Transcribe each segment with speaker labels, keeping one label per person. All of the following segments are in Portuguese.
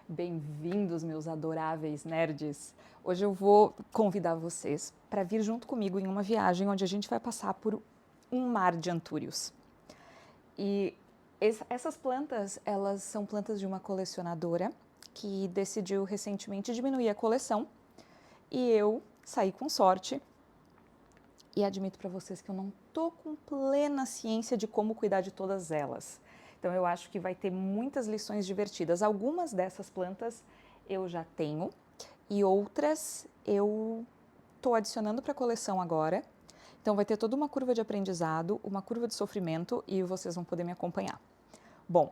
Speaker 1: Bem-vindos, meus adoráveis nerds! Hoje eu vou convidar vocês para vir junto comigo em uma viagem onde a gente vai passar por um mar de antúrios. E essas plantas, elas são plantas de uma colecionadora que decidiu recentemente diminuir a coleção e eu saí com sorte e admito para vocês que eu não tô com plena ciência de como cuidar de todas elas. Então eu acho que vai ter muitas lições divertidas. Algumas dessas plantas eu já tenho e outras eu estou adicionando para a coleção agora. Então vai ter toda uma curva de aprendizado, uma curva de sofrimento e vocês vão poder me acompanhar. Bom,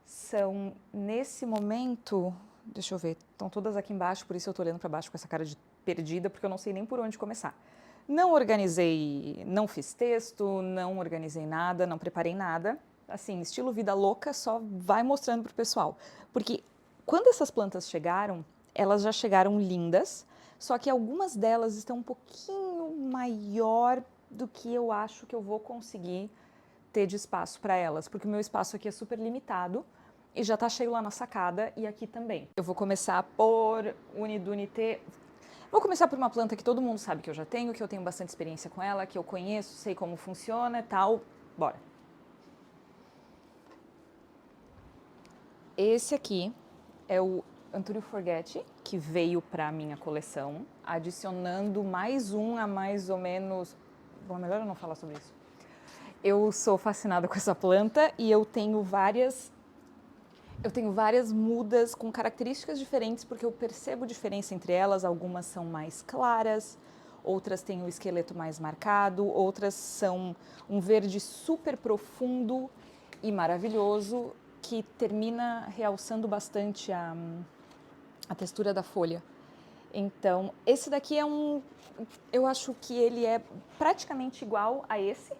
Speaker 1: são nesse momento, deixa eu ver, estão todas aqui embaixo, por isso eu estou olhando para baixo com essa cara de perdida, porque eu não sei nem por onde começar. Não organizei, não fiz texto, não organizei nada, não preparei nada. Assim, estilo vida louca, só vai mostrando pro pessoal. Porque quando essas plantas chegaram, elas já chegaram lindas, só que algumas delas estão um pouquinho maior do que eu acho que eu vou conseguir ter de espaço para elas, porque o meu espaço aqui é super limitado e já tá cheio lá na sacada e aqui também. Eu vou começar por Unidunité. Vou começar por uma planta que todo mundo sabe que eu já tenho, que eu tenho bastante experiência com ela, que eu conheço, sei como funciona e tal. Bora. Esse aqui é o Antúrio Forget, que veio para a minha coleção, adicionando mais um a mais ou menos... Bom, melhor eu não falar sobre isso. Eu sou fascinada com essa planta e eu tenho várias mudas com características diferentes, porque eu percebo diferença entre elas. Algumas são mais claras, outras têm o esqueleto mais marcado, outras são um verde super profundo e maravilhoso, que termina realçando bastante a textura da folha. Então, esse daqui é eu acho que ele é praticamente igual a esse,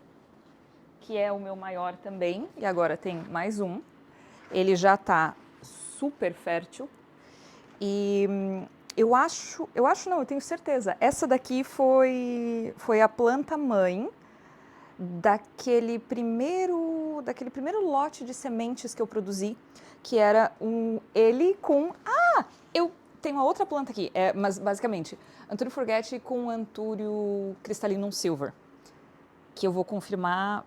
Speaker 1: que é o meu maior também, e agora tem mais um. Ele já está super fértil e eu tenho certeza, essa daqui foi a planta mãe daquele primeiro lote de sementes que eu produzi, que era ele com... eu tenho uma outra planta aqui, mas basicamente, Antúrio Forget com Antúrio Crystallinum Silver, que eu vou confirmar,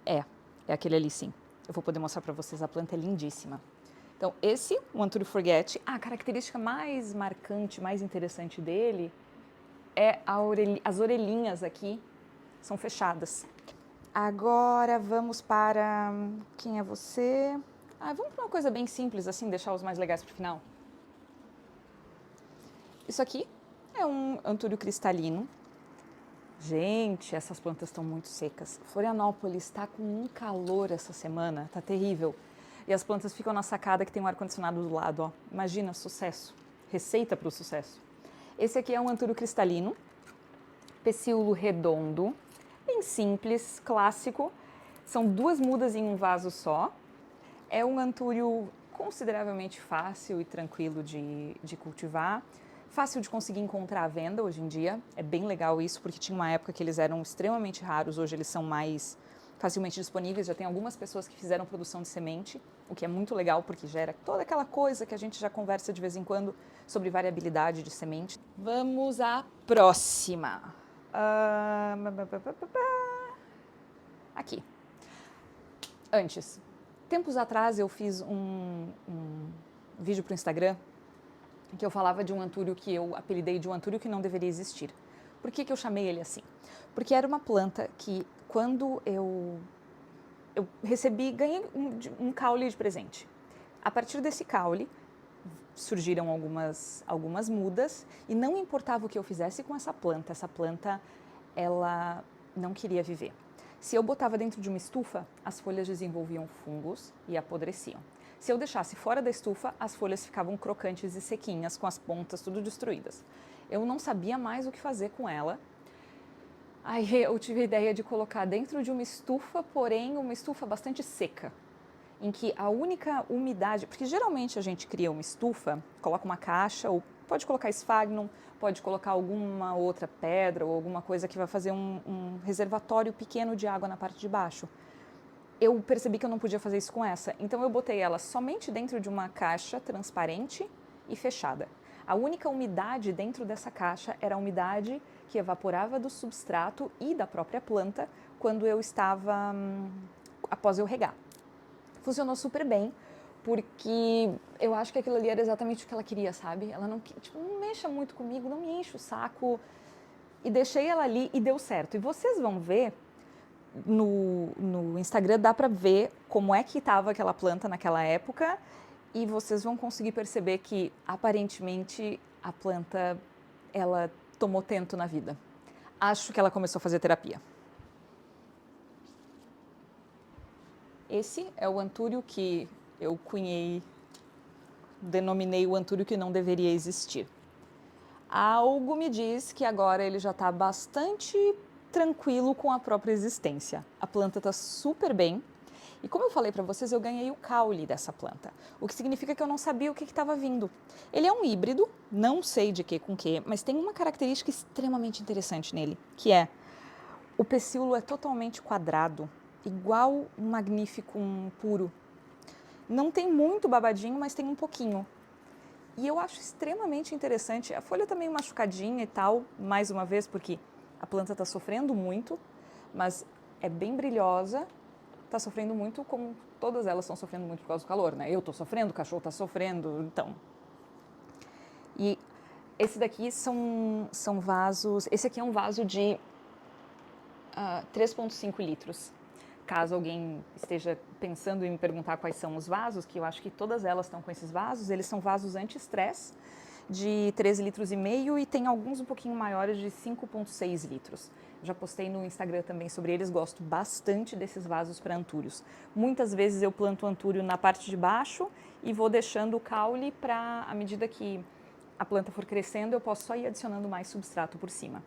Speaker 1: é aquele ali sim. Eu vou poder mostrar para vocês, a planta é lindíssima. Então, esse, o Antúrio Forget, a característica mais marcante, mais interessante dele é as orelhinhas aqui são fechadas. Agora vamos para... Quem é você? Vamos para uma coisa bem simples, assim, deixar os mais legais para o final. Isso aqui é um Antúrio cristalino. Gente, essas plantas estão muito secas. Florianópolis está com um calor essa semana, tá terrível. E as plantas ficam na sacada que tem um ar-condicionado do lado, ó. Imagina, sucesso. Receita para o sucesso. Esse aqui é um Antúrio cristalino, pecíolo redondo, bem simples, clássico. São duas mudas em um vaso só. É um antúrio consideravelmente fácil e tranquilo de cultivar. Fácil de conseguir encontrar à venda hoje em dia. É bem legal isso, porque tinha uma época que eles eram extremamente raros, hoje eles são mais facilmente disponíveis. Já tem algumas pessoas que fizeram produção de semente, o que é muito legal, porque gera toda aquela coisa que a gente já conversa de vez em quando sobre variabilidade de semente. Vamos à próxima. Aqui. Antes, tempos atrás eu fiz um vídeo para o Instagram que eu falava de um antúrio que eu apelidei de um antúrio que não deveria existir. Por que eu chamei ele assim? Porque era uma planta que, quando eu ganhei um caule de presente. A partir desse caule, surgiram algumas mudas e não importava o que eu fizesse com essa planta, ela não queria viver. Se eu botava dentro de uma estufa, as folhas desenvolviam fungos e apodreciam. Se eu deixasse fora da estufa, as folhas ficavam crocantes e sequinhas, com as pontas tudo destruídas. Eu não sabia mais o que fazer com ela. Aí eu tive a ideia de colocar dentro de uma estufa, porém uma estufa bastante seca, em que a única umidade... Porque geralmente a gente cria uma estufa, coloca uma caixa, ou pode colocar esfagnum, pode colocar alguma outra pedra ou alguma coisa que vai fazer um reservatório pequeno de água na parte de baixo. eu percebi que eu não podia fazer isso com essa. Então eu botei ela somente dentro de uma caixa transparente e fechada. A única umidade dentro dessa caixa era a umidade que evaporava do substrato e da própria planta quando eu estava, após eu regar. Funcionou super bem, porque eu acho que aquilo ali era exatamente o que ela queria, sabe? Ela não, tipo, não mexa muito comigo, não me enche o saco. E deixei ela ali e deu certo. E vocês vão ver, no Instagram dá pra ver como é que estava aquela planta naquela época e vocês vão conseguir perceber que, aparentemente, a planta, ela tomou tento na vida. Acho que ela começou a fazer terapia. Esse é o antúrio que eu denominei o antúrio que não deveria existir. Algo me diz que agora ele já está bastante tranquilo com a própria existência. A planta está super bem. E como eu falei para vocês, eu ganhei o caule dessa planta, o que significa que eu não sabia o que estava vindo. Ele é um híbrido, não sei de que com que, mas tem uma característica extremamente interessante nele, que é o pecíolo é totalmente quadrado, igual um magnificum puro. Não tem muito babadinho, mas tem um pouquinho. E eu acho extremamente interessante. A folha está meio machucadinha e tal, mais uma vez, porque a planta está sofrendo muito, mas é bem brilhosa, está sofrendo muito, como todas elas estão sofrendo muito por causa do calor, né? Eu estou sofrendo, o cachorro está sofrendo, então. E esse daqui são vasos. Esse aqui é um vaso de 3,5 litros. Caso alguém esteja pensando em me perguntar quais são os vasos, que eu acho que todas elas estão com esses vasos, eles são vasos anti-estresse de 13,5 litros e tem alguns um pouquinho maiores de 5,6 litros. Já postei no Instagram também sobre eles, gosto bastante desses vasos para antúrios. Muitas vezes eu planto antúrio na parte de baixo e vou deixando o caule para, à medida que a planta for crescendo, eu posso só ir adicionando mais substrato por cima.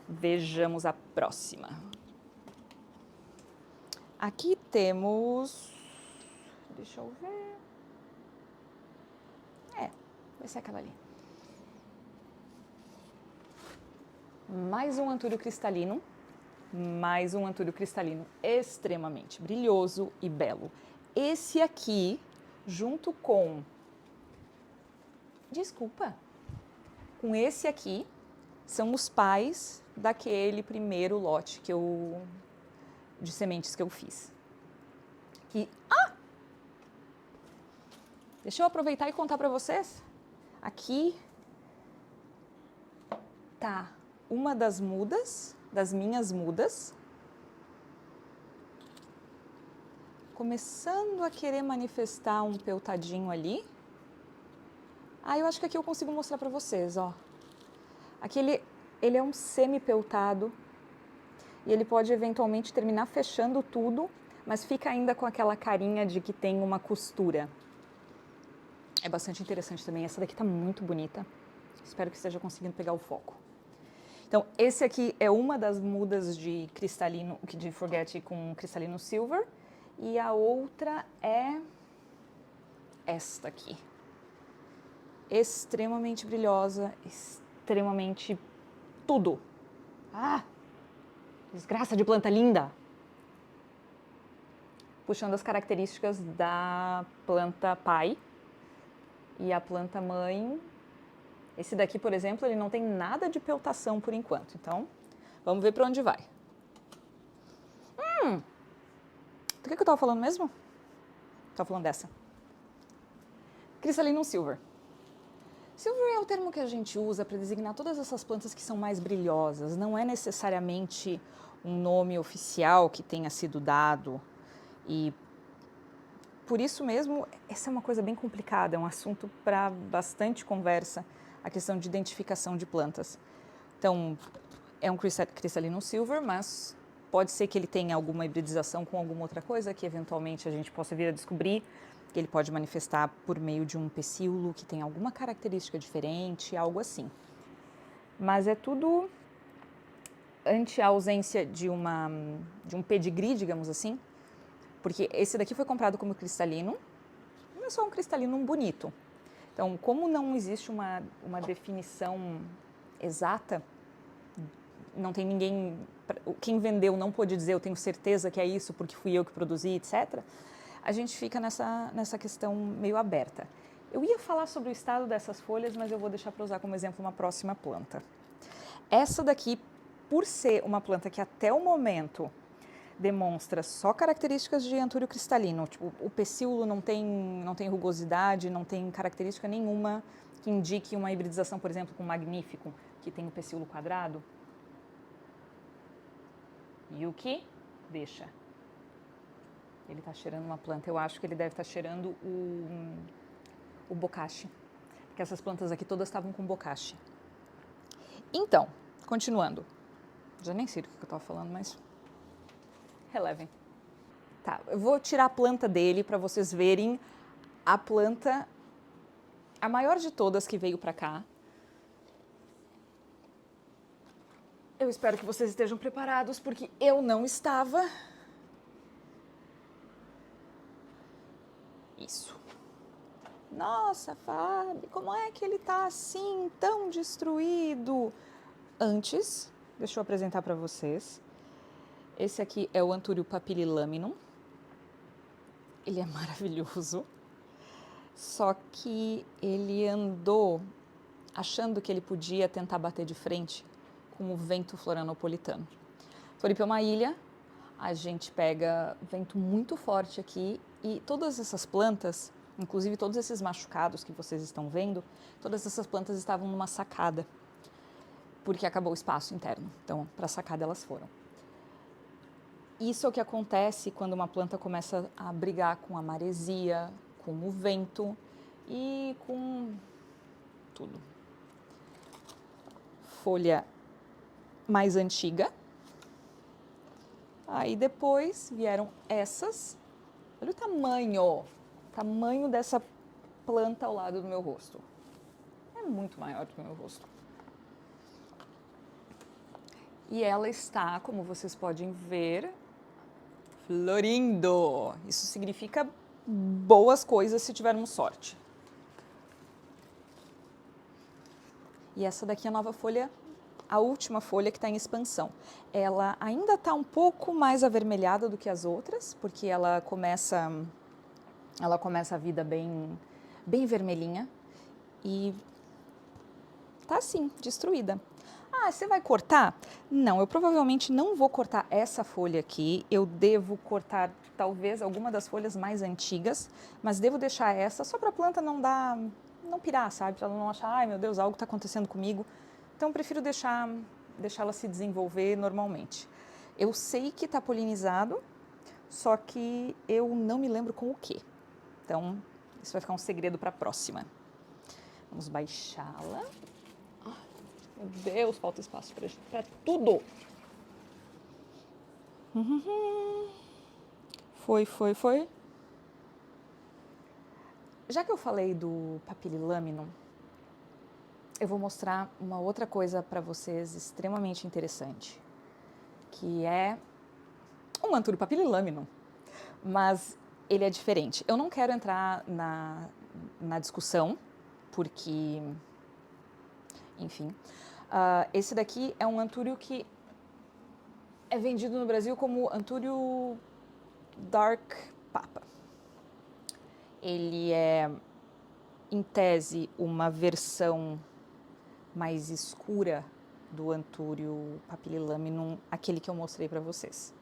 Speaker 1: Vejamos a próxima. Aqui temos, deixa eu ver, vai ser aquela ali. Mais um antúrio cristalino extremamente brilhoso e belo. Esse aqui, junto com, com esse aqui, são os pais daquele primeiro lote de sementes que eu fiz. Deixa eu aproveitar e contar para vocês. Aqui tá uma das minhas mudas, começando a querer manifestar um peltadinho ali. Eu acho que aqui eu consigo mostrar para vocês, ó. Aqui ele é um semi-peltado e ele pode eventualmente terminar fechando tudo, mas fica ainda com aquela carinha de que tem uma costura. É bastante interessante também. Essa daqui tá muito bonita. Espero que esteja conseguindo pegar o foco. Então, esse aqui é uma das mudas de cristalino, de Forget com cristalino silver. E a outra é esta aqui. Extremamente brilhosa, extremamente tudo. Desgraça de planta linda! Puxando as características da planta pai e a planta mãe. Esse daqui, por exemplo, ele não tem nada de peltação por enquanto. Então, vamos ver para onde vai. Do que eu estava falando mesmo? Estava falando dessa. Cristalino silver. Silver é o termo que a gente usa para designar todas essas plantas que são mais brilhosas. Não é necessariamente um nome oficial que tenha sido dado. E por isso mesmo, essa é uma coisa bem complicada, é um assunto para bastante conversa, a questão de identificação de plantas. Então, é um cristalino silver, mas pode ser que ele tenha alguma hibridização com alguma outra coisa que eventualmente a gente possa vir a descobrir, que ele pode manifestar por meio de um pecíolo que tem alguma característica diferente, algo assim. Mas é tudo ante a ausência de um pedigree, digamos assim, porque esse daqui foi comprado como cristalino, não é só um cristalino bonito. Então, como não existe uma definição exata não tem ninguém, quem vendeu não pôde dizer eu tenho certeza que é isso porque fui eu que produzi, etc. A gente fica nessa questão meio aberta. Eu ia falar sobre o estado dessas folhas, mas eu vou deixar para usar como exemplo uma próxima planta. Essa daqui, por ser uma planta que até o momento demonstra só características de antúrio cristalino, tipo, o pecíolo não tem rugosidade, não tem característica nenhuma que indique uma hibridização, por exemplo, com magnífico, que tem o pecíolo quadrado. Yuki, deixa. Ele está cheirando uma planta, eu acho que ele deve estar cheirando o bokashi, porque essas plantas aqui todas estavam com bokashi. Então, continuando, já nem sei do que eu estava falando, mas relevem. Tá, eu vou tirar a planta dele para vocês verem a planta, a maior de todas que veio para cá. Eu espero que vocês estejam preparados, porque eu não estava. Isso. Nossa, Fábio, como é que ele tá assim, tão destruído? Antes, deixa eu apresentar para vocês. Esse aqui é o Antúrio papililaminum. Ele é maravilhoso. Só que ele andou achando que ele podia tentar bater de frente com o vento florianopolitano. Floripa é uma ilha, a gente pega vento muito forte aqui e todas essas plantas, inclusive todos esses machucados que vocês estão vendo, todas essas plantas estavam numa sacada, porque acabou o espaço interno. Então, para a sacada elas foram. Isso é o que acontece quando uma planta começa a brigar com a maresia, com o vento e com tudo. Folha mais antiga. Aí depois vieram essas. Olha o tamanho dessa planta ao lado do meu rosto. É muito maior do que o meu rosto. E ela está, como vocês podem ver, florindo. Isso significa boas coisas se tivermos sorte. E essa daqui é a nova folha, a última folha que está em expansão. Ela ainda está um pouco mais avermelhada do que as outras, porque ela começa a vida bem vermelhinha e tá assim, destruída. Ah, você vai cortar? Não, eu provavelmente não vou cortar essa folha aqui. Eu devo cortar talvez alguma das folhas mais antigas, mas devo deixar essa só para a planta não pirar, sabe? Para ela não achar, ai meu Deus, algo está acontecendo comigo. Então eu prefiro deixá-la se desenvolver normalmente. Eu sei que está polinizado, só que eu não me lembro com o quê. Então isso vai ficar um segredo para a próxima. Vamos baixá-la. Meu Deus, falta espaço para tudo. Foi. Já que eu falei do papililaminum, eu vou mostrar uma outra coisa para vocês extremamente interessante, que é um Antúrio papililaminum, mas ele é diferente. Eu não quero entrar na discussão, porque, enfim, esse daqui é um antúrio que é vendido no Brasil como Antúrio Dark Papa. Ele é, em tese, uma versão mais escura do Antúrio papililaminum, aquele que eu mostrei para vocês.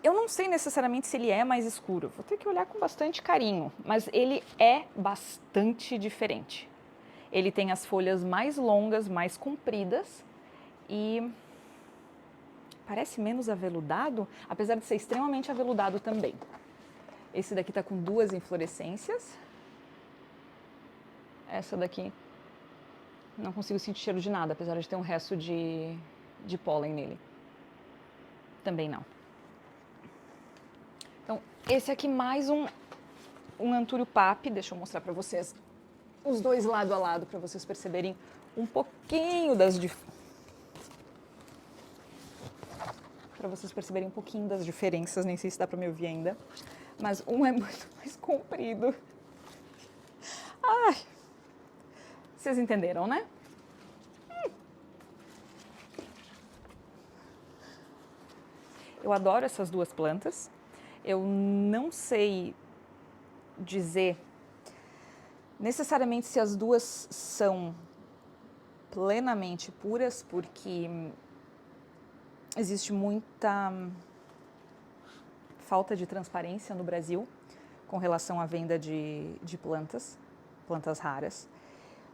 Speaker 1: Eu não sei necessariamente se ele é mais escuro, vou ter que olhar com bastante carinho, mas ele é bastante diferente. Ele tem as folhas mais longas, mais compridas e parece menos aveludado, apesar de ser extremamente aveludado também. Esse daqui está com 2 inflorescências. Essa daqui não consigo sentir cheiro de nada, apesar de ter um resto de pólen nele. Também não. Então, esse aqui mais um Antúrio papi, deixa eu mostrar para vocês os dois lado a lado, para vocês perceberem um pouquinho das diferenças, nem sei se dá para me ouvir ainda, mas um é muito mais comprido. Ai, vocês entenderam, né? Eu adoro essas duas plantas. Eu não sei dizer necessariamente se as duas são plenamente puras, porque existe muita falta de transparência no Brasil com relação à venda de plantas raras,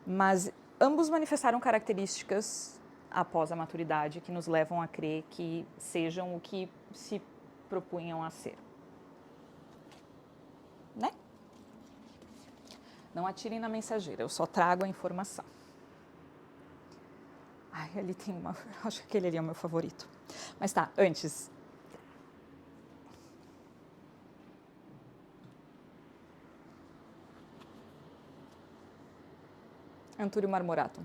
Speaker 1: mas ambos manifestaram características após a maturidade que nos levam a crer que sejam o que se propunham a ser. Né? Não atirem na mensageira, eu só trago a informação. Ai, ali tem uma... Acho que aquele ali é o meu favorito. Mas tá, antes... Antúrio marmoratum.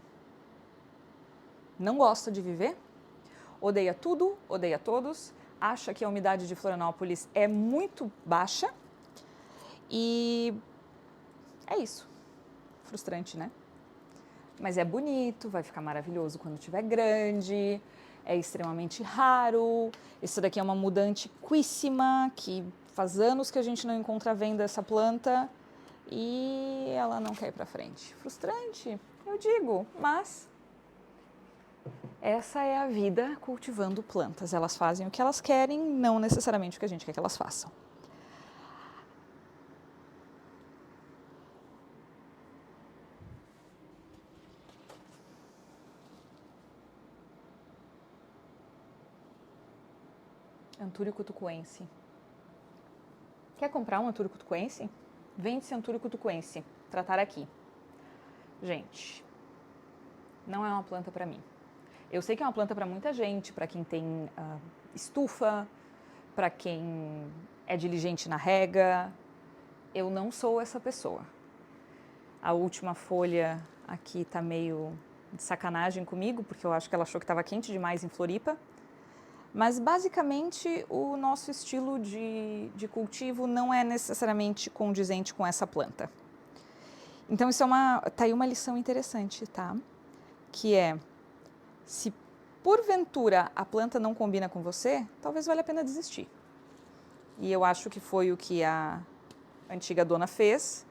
Speaker 1: Não gosta de viver, odeia tudo, odeia todos, acha que a umidade de Florianópolis é muito baixa e é isso. Frustrante, né? Mas é bonito, vai ficar maravilhoso quando estiver grande, é extremamente raro. Esse daqui é uma muda antiquíssima, que faz anos que a gente não encontra à venda essa planta e ela não quer ir para frente. Frustrante, eu digo, mas essa é a vida cultivando plantas. Elas fazem o que elas querem, não necessariamente o que a gente quer que elas façam. Antúrio cutucuense. Quer comprar um antúrio cutucuense? Vende-se antúrio cutucuense. Tratar aqui. Gente, não é uma planta para mim. Eu sei que é uma planta para muita gente, para quem tem estufa, para quem é diligente na rega. Eu não sou essa pessoa. A última folha aqui está meio de sacanagem comigo, porque eu acho que ela achou que estava quente demais em Floripa. Mas, basicamente, o nosso estilo de cultivo não é necessariamente condizente com essa planta. Então, isso tá aí uma lição interessante, tá? Que é, se porventura a planta não combina com você, talvez valha a pena desistir. E eu acho que foi o que a antiga dona fez,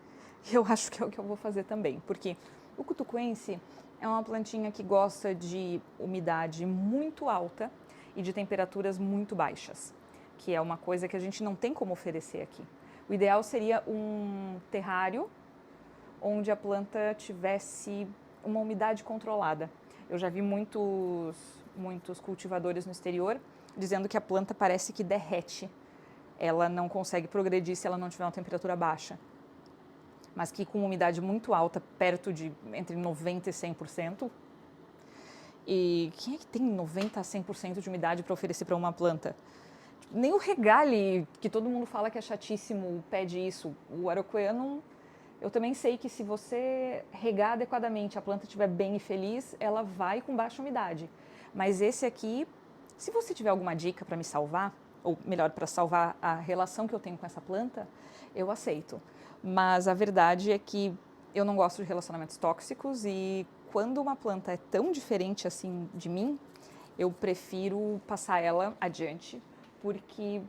Speaker 1: e eu acho que é o que eu vou fazer também. Porque o cutucuense é uma plantinha que gosta de umidade muito alta e de temperaturas muito baixas, que é uma coisa que a gente não tem como oferecer aqui. O ideal seria um terrário onde a planta tivesse uma umidade controlada. Eu já vi muitos cultivadores no exterior dizendo que a planta parece que derrete. Ela não consegue progredir se ela não tiver uma temperatura baixa. Mas que com umidade muito alta, perto de entre 90% e 100%, e quem é que tem 90% a 100% de umidade para oferecer para uma planta? Nem o regale, que todo mundo fala que é chatíssimo, pede isso. O araucariano, eu também sei que se você regar adequadamente, a planta estiver bem e feliz, ela vai com baixa umidade. Mas esse aqui, se você tiver alguma dica para me salvar, ou melhor, para salvar a relação que eu tenho com essa planta, eu aceito. Mas a verdade é que eu não gosto de relacionamentos tóxicos e quando uma planta é tão diferente assim de mim, eu prefiro passar ela adiante, porque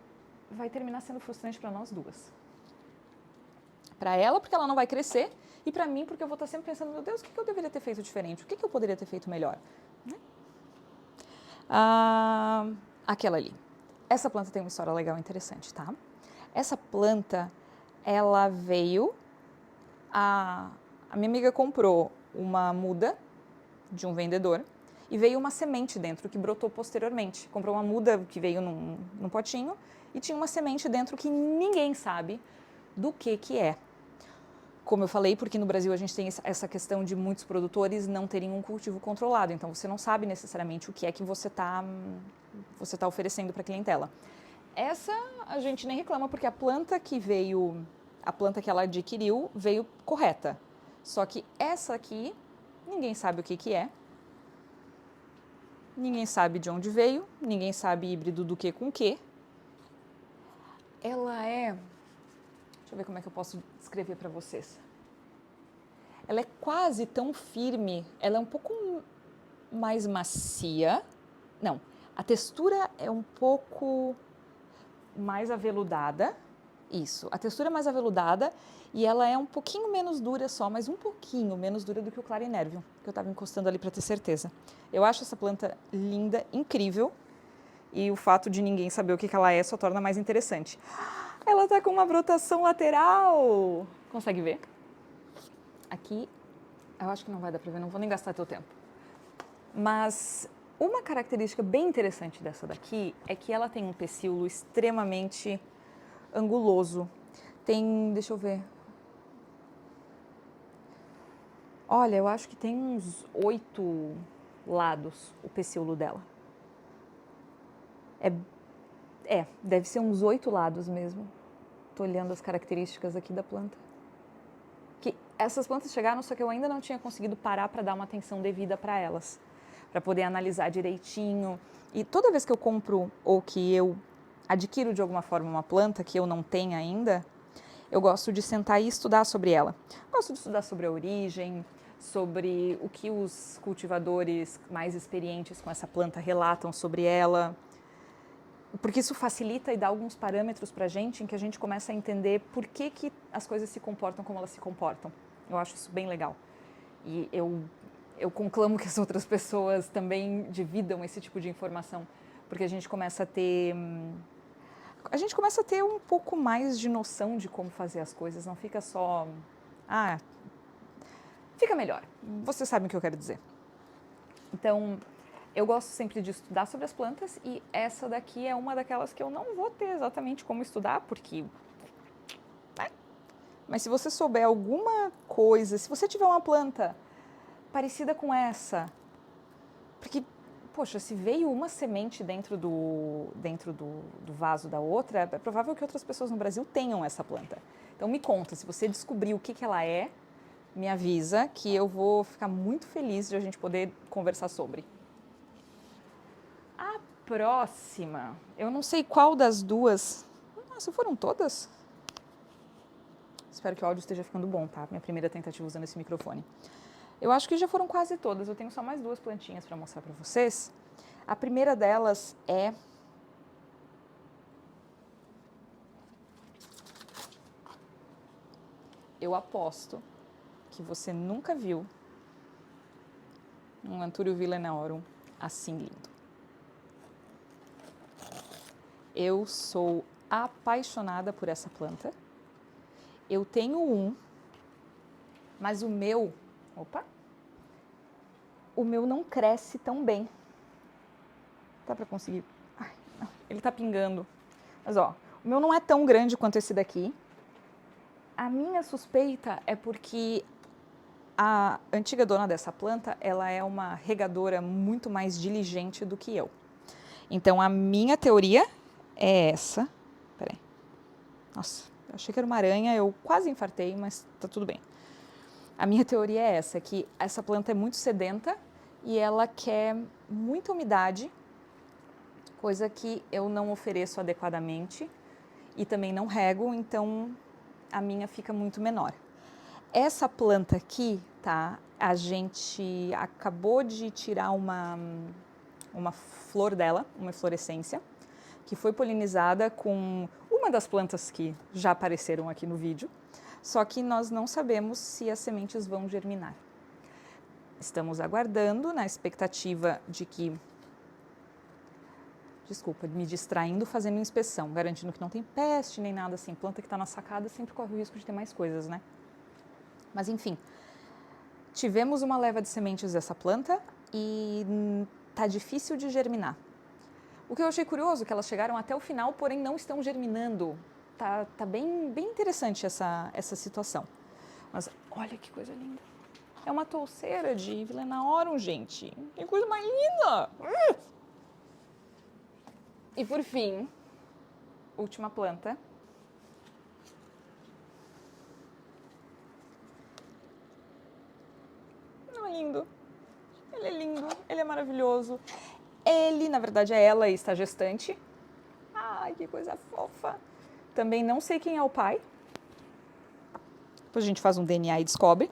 Speaker 1: vai terminar sendo frustrante para nós duas. Para ela, porque ela não vai crescer, e para mim, porque eu vou estar sempre pensando, meu Deus, o que eu deveria ter feito diferente? O que eu poderia ter feito melhor? Né? Aquela ali. Essa planta tem uma história legal e interessante, tá? Essa planta, ela veio... A minha amiga comprou uma muda de um vendedor e veio uma semente dentro que brotou posteriormente. Comprou uma muda que veio num potinho e tinha uma semente dentro que ninguém sabe do que é. Como eu falei, porque no Brasil a gente tem essa questão de muitos produtores não terem um cultivo controlado. Então, você não sabe necessariamente o que é que você tá oferecendo para a clientela. Essa a gente nem reclama, porque a planta que ela adquiriu veio correta. Só que essa aqui, ninguém sabe o que é. Ninguém sabe de onde veio, ninguém sabe híbrido do que com que. Ela é... Deixa eu ver como é que eu posso descrever para vocês. Ela é quase tão firme, ela é um pouco mais macia. Não, a textura é um pouco mais aveludada. Isso, a textura é mais aveludada e ela é um pouquinho menos dura só, mas um pouquinho menos dura do que o Clarinervium, que eu estava encostando ali para ter certeza. Eu acho essa planta linda, incrível, e o fato de ninguém saber o que ela é só torna mais interessante. Ela está com uma brotação lateral! Consegue ver? Aqui, eu acho que não vai dar para ver, não vou nem gastar teu tempo. Mas uma característica bem interessante dessa daqui é que ela tem um pecíolo extremamente anguloso. Tem, deixa eu ver. Olha, eu acho que tem uns 8 lados o pecíolo dela. Deve ser uns 8 lados mesmo. Tô olhando as características aqui da planta. Que essas plantas chegaram, só que eu ainda não tinha conseguido parar para dar uma atenção devida para elas, para poder analisar direitinho. E toda vez que eu compro ou que eu adquiro de alguma forma uma planta que eu não tenho ainda, eu gosto de sentar e estudar sobre ela. Gosto de estudar sobre a origem, sobre o que os cultivadores mais experientes com essa planta relatam sobre ela, porque isso facilita e dá alguns parâmetros para a gente em que a gente começa a entender por que as coisas se comportam como elas se comportam. Eu acho isso bem legal. E eu conclamo que as outras pessoas também dividam esse tipo de informação, porque a gente começa a ter um pouco mais de noção de como fazer as coisas, não fica só, fica melhor. Vocês sabem o que eu quero dizer. Então, eu gosto sempre de estudar sobre as plantas e essa daqui é uma daquelas que eu não vou ter exatamente como estudar, porque... Mas se você souber alguma coisa, se você tiver uma planta parecida com essa, porque, poxa, se veio uma semente dentro do vaso da outra, é provável que outras pessoas no Brasil tenham essa planta. Então me conta, se você descobrir o que ela é, me avisa que eu vou ficar muito feliz de a gente poder conversar sobre. A próxima, eu não sei qual das duas... Nossa, foram todas? Espero que o áudio esteja ficando bom, tá? Minha primeira tentativa usando esse microfone. Eu acho que já foram quase todas, eu tenho só mais 2 plantinhas para mostrar para vocês. A primeira delas é... Eu aposto que você nunca viu um Anthurium villenaorum assim lindo. Eu sou apaixonada por essa planta. Eu tenho um, mas o meu... Opa! O meu não cresce tão bem. Dá pra conseguir? Ai, não, ele tá pingando. Mas ó, o meu não é tão grande quanto esse daqui. A minha suspeita é porque a antiga dona dessa planta, ela é uma regadora muito mais diligente do que eu. Então a minha teoria é essa. Peraí. Nossa, eu achei que era uma aranha, eu quase infartei, mas tá tudo bem. A minha teoria é essa, que essa planta é muito sedenta e ela quer muita umidade, coisa que eu não ofereço adequadamente e também não rego, então a minha fica muito menor. Essa planta aqui, tá? A gente acabou de tirar uma flor dela, uma eflorescência, que foi polinizada com uma das plantas que já apareceram aqui no vídeo, só que nós não sabemos se as sementes vão germinar. Estamos aguardando, na expectativa de que... Desculpa, me distraindo fazendo inspeção, garantindo que não tem peste nem nada assim. Planta que está na sacada sempre corre o risco de ter mais coisas, né? Mas enfim, tivemos uma leva de sementes dessa planta e tá difícil de germinar. O que eu achei curioso é que elas chegaram até o final, porém não estão germinando. Tá bem interessante essa situação. Mas olha que coisa linda. É uma touceira de villenaorum, gente. Que coisa mais linda! E por fim, última planta. Não é lindo? Ele é lindo, ele é maravilhoso. Ele, na verdade, é ela e está gestante. Ai, que coisa fofa. Também não sei quem é o pai. Depois a gente faz um DNA e descobre.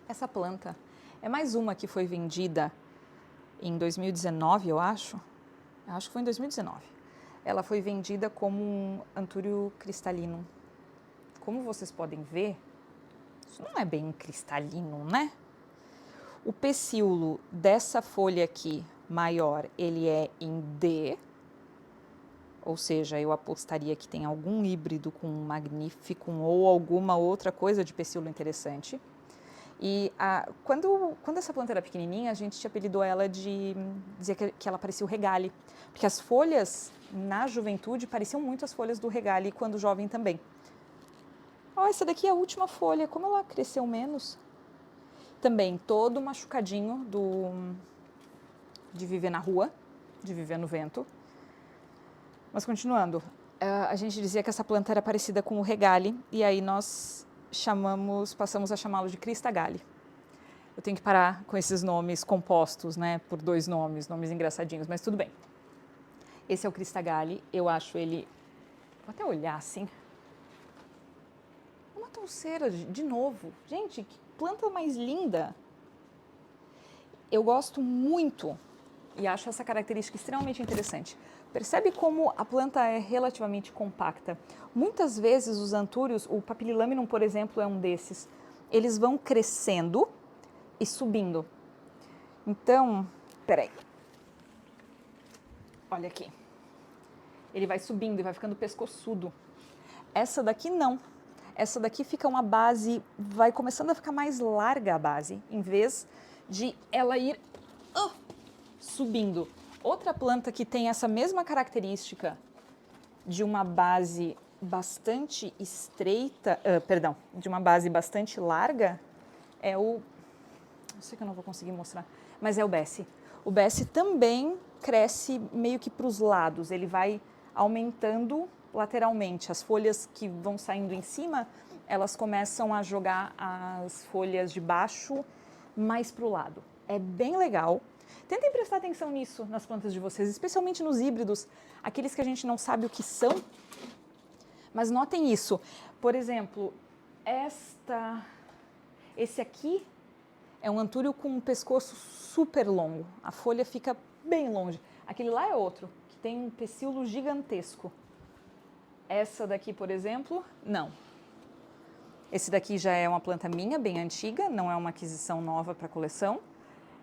Speaker 1: Essa planta é mais uma que foi vendida em 2019, eu acho. Eu acho que foi em 2019. ela foi vendida como um antúrio cristalino. Como vocês podem ver, isso não é bem um cristalino, né? O pecíolo dessa folha aqui, maior, ele é em D, ou seja, eu apostaria que tem algum híbrido com um magnificum ou alguma outra coisa de pecíolo interessante. E quando essa planta era pequenininha, a gente apelidou ela de dizer que ela parecia o regale, porque as folhas na juventude pareciam muito as folhas do regale quando jovem também. Ó, essa daqui é a última folha, como ela cresceu menos. Também todo machucadinho de viver na rua, de viver no vento. Mas continuando, a gente dizia que essa planta era parecida com o regale, e aí nós passamos a chamá-lo de cristagale. Eu tenho que parar com esses nomes compostos, né, por dois nomes engraçadinhos, mas tudo bem. Esse é o cristagale, eu acho ele, vou até olhar assim, uma touceira de novo. Gente, que planta mais linda! Eu gosto muito e acho essa característica extremamente interessante. Percebe como a planta é relativamente compacta. Muitas vezes os antúrios, o Papililaminum, por exemplo, é um desses, eles vão crescendo e subindo. Então, peraí. Olha aqui. Ele vai subindo e vai ficando pescoçudo. Essa daqui não. Essa daqui fica uma base, vai começando a ficar mais larga a base, em vez de ela ir subindo. Outra planta que tem essa mesma característica de uma base bastante estreita, de uma base bastante larga, é o... Não sei que eu não vou conseguir mostrar, mas é o Bessie. O Bessie também cresce meio que para os lados, ele vai aumentando lateralmente. As folhas que vão saindo em cima, elas começam a jogar as folhas de baixo mais para o lado. É bem legal. Tentem prestar atenção nisso nas plantas de vocês, especialmente nos híbridos, aqueles que a gente não sabe o que são, mas notem isso. Por exemplo, esse aqui é um antúrio com um pescoço super longo, a folha fica bem longe. Aquele lá é outro, que tem um pecíolo gigantesco. Essa daqui, por exemplo, não. Esse daqui já é uma planta minha, bem antiga, não é uma aquisição nova para a coleção.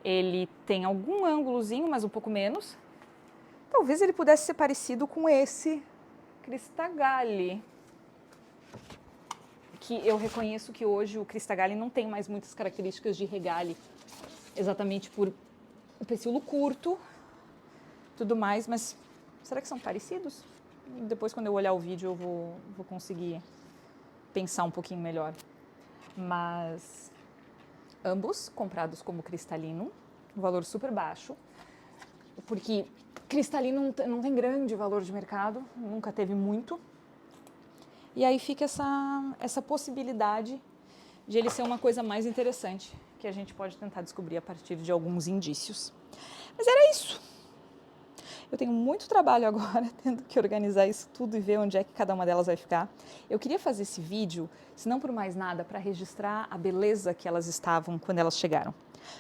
Speaker 1: Ele tem algum ângulozinho, mas um pouco menos. Talvez ele pudesse ser parecido com esse cristagale, que eu reconheço que hoje o cristagale não tem mais muitas características de regale, exatamente por o pecíolo curto, tudo mais, mas será que são parecidos? Depois, quando eu olhar o vídeo, eu vou conseguir pensar um pouquinho melhor. Mas ambos comprados como cristalino, um valor super baixo, porque cristalino não tem grande valor de mercado, nunca teve muito. E aí fica essa possibilidade de ele ser uma coisa mais interessante, que a gente pode tentar descobrir a partir de alguns indícios. Mas era isso. Eu tenho muito trabalho agora, tendo que organizar isso tudo e ver onde é que cada uma delas vai ficar. Eu queria fazer esse vídeo, se não por mais nada, para registrar a beleza que elas estavam quando elas chegaram.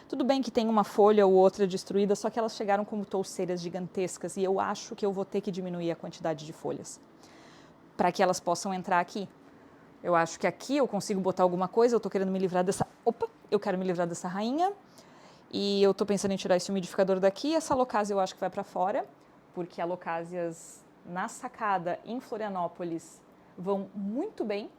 Speaker 1: Tudo bem que tem uma folha ou outra destruída, só que elas chegaram como touceiras gigantescas e eu acho que eu vou ter que diminuir a quantidade de folhas para que elas possam entrar aqui. Eu acho que aqui eu consigo botar alguma coisa, eu estou querendo me livrar dessa... eu quero me livrar dessa rainha. E eu estou pensando em tirar esse umidificador daqui. Essa alocásia eu acho que vai para fora, porque alocásias na sacada em Florianópolis vão muito bem.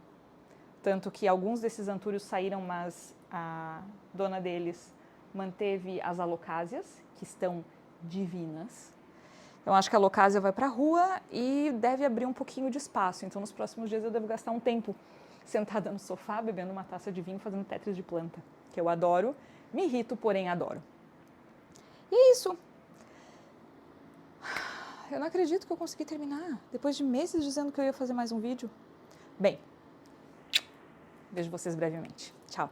Speaker 1: Tanto que alguns desses antúrios saíram, mas a dona deles manteve as alocásias, que estão divinas. Então, acho que a alocásia vai para a rua e deve abrir um pouquinho de espaço. Então, nos próximos dias eu devo gastar um tempo sentada no sofá, bebendo uma taça de vinho, fazendo tetris de planta, que eu adoro. Me irrito, porém adoro. E é isso. Eu não acredito que eu consegui terminar, depois de meses dizendo que eu ia fazer mais um vídeo. Bem, vejo vocês brevemente. Tchau.